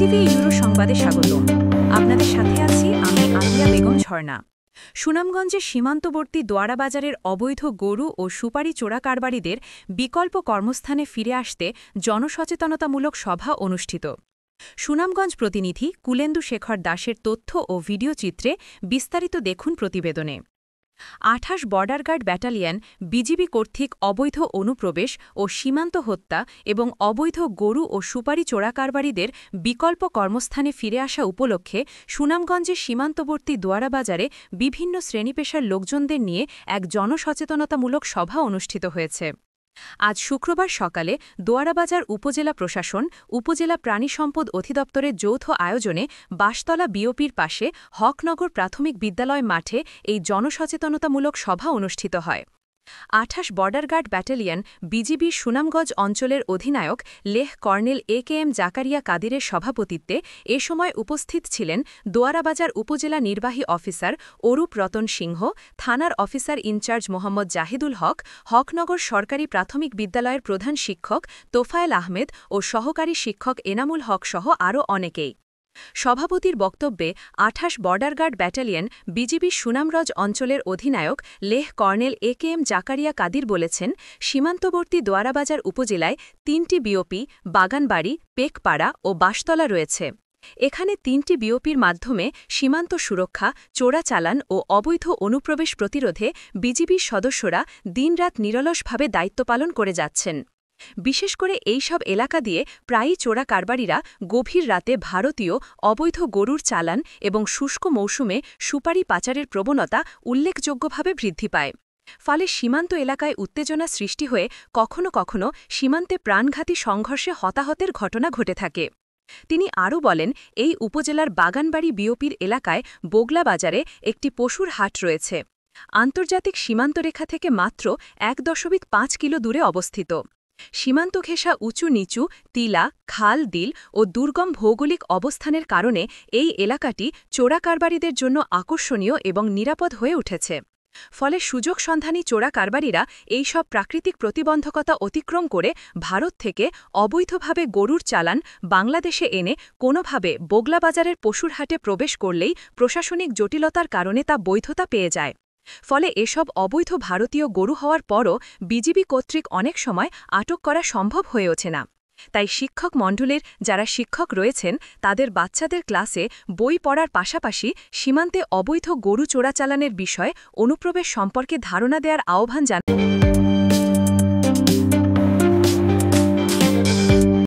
NTV euro সংবাদে স্বাগত। আপনাদের সাথে আছি আমি আলিয়া বেগম ঝর্ণা। সুনামগঞ্জের সীমান্তবর্তী দোয়ারাবাজারের অবৈধ গরু ও সুপারি চোরা কারবারিদের বিকল্প কর্মস্থানে ফিরে আসতে জনসচেতনতামূলক সভা অনুষ্ঠিত। সুনামগঞ্জ প্রতিনিধি কুলেন্দু শেখর দাসের তথ্য ও ভিডিও চিত্রে বিস্তারিত দেখুন প্রতিবেদনে। ২৮ বর্ডার গার্ড ব্যাটালিয়ন বিজিবি কর্তৃক অবৈধ অনুপ্রবেশ ও সীমান্ত হত্যা এবং অবৈধ গরু ও সুপারি চোরাকারবারিদের বিকল্প কর্মস্থানে ফিরে আসা উপলক্ষে সুনামগঞ্জের সীমান্তবর্তী দোয়ারাবাজারে বিভিন্ন শ্রেণীপেশার লোকজনদের নিয়ে এক জনসচেতনতামূলক সভা অনুষ্ঠিত হয়েছে। আজ শুক্রবার সকালে দোয়ারাবাজার উপজেলা প্রশাসন, উপজেলা প্রাণী সম্পদ অধিদপ্তরের যৌথ আয়োজনে বাঁশতলা বিওপির পাশে হকনগর প্রাথমিক বিদ্যালয় মাঠে এই জনসচেতনতামূলক সভা অনুষ্ঠিত হয়। ২৮ বর্ডার গার্ড ব্যাটালিয়ন বিজিবির সুনামগঞ্জ অঞ্চলের অধিনায়ক লেহ কর্নেল AKM জাকারিয়া কাদিরের সভাপতিত্বে এ সময় উপস্থিত ছিলেন দোয়ারাবাজার উপজেলা নির্বাহী অফিসার অরূপ রতন সিংহ, থানার অফিসার ইনচার্জ মোহাম্মদ জাহিদুল হক, হকনগর সরকারি প্রাথমিক বিদ্যালয়ের প্রধান শিক্ষক তোফায়েল আহমেদ ও সহকারী শিক্ষক এনামুল হক সহ আরও অনেকেই। সভাপতির বক্তব্যে ২৮ বর্ডার গার্ড ব্যাটালিয়ন বিজিবির সুনামগঞ্জ অঞ্চলের অধিনায়ক লেহ কর্নেল AKM জাকারিয়া কাদির বলেছেন, সীমান্তবর্তী দোয়ারাবাজার উপজেলায় ৩টি বিওপি, বাগানবাড়ি, পেকপাড়া ও বাঁশতলা রয়েছে। এখানে ৩টি বিওপির মাধ্যমে সীমান্ত সুরক্ষা, চোরাচালান ও অবৈধ অনুপ্রবেশ প্রতিরোধে বিজিবির সদস্যরা দিনরাত নিরলসভাবে দায়িত্ব পালন করে যাচ্ছেন। বিশেষ করে এই সব এলাকা দিয়ে প্রায়ই চোরা কারবারিরা গভীর রাতে ভারতীয় অবৈধ গরুর চালান এবং শুষ্ক মৌসুমে সুপারি পাচারের প্রবণতা উল্লেখযোগ্যভাবে বৃদ্ধি পায়। ফলে সীমান্ত এলাকায় উত্তেজনা সৃষ্টি হয়ে কখনো কখনো সীমান্তে প্রাণঘাতী সংঘর্ষে হতাহতের ঘটনা ঘটে থাকে। তিনি আরও বলেন, এই উপজেলার বাগানবাড়ি বিওপির এলাকায় বোগলা বাজারে একটি পশুর হাট রয়েছে। আন্তর্জাতিক সীমান্তরেখা থেকে মাত্র ১.৫ কিলো দূরে অবস্থিত। সীমান্ত ঘেঁষা উঁচু নিচু, টিলা, খাল, দিল ও দুর্গম ভৌগোলিক অবস্থানের কারণে এই এলাকাটি চোরাকারবারিদের জন্য আকর্ষণীয় এবং নিরাপদ হয়ে উঠেছে। ফলে সুযোগ সন্ধানী চোরাকারবারিরা এইসব প্রাকৃতিক প্রতিবন্ধকতা অতিক্রম করে ভারত থেকে অবৈধভাবে গরুর চালান বাংলাদেশে এনে কোনোভাবে বোগলাবাজারের পশুর হাটে প্রবেশ করলেই প্রশাসনিক জটিলতার কারণে তা বৈধতা পেয়ে যায়। ফলে এসব অবৈধ ভারতীয় গরু হওয়ার পরও বিজিবি কর্তৃক অনেক সময় আটক করা সম্ভব হয়ে ওঠে না। তাই শিক্ষক মণ্ডলীর যারা শিক্ষক রয়েছেন তাদের বাচ্চাদের ক্লাসে বই পড়ার পাশাপাশি সীমান্তে অবৈধ গরু চোরাচালানের বিষয় অনুপ্রবেশ সম্পর্কে ধারণা দেওয়ার আহ্বান জানান।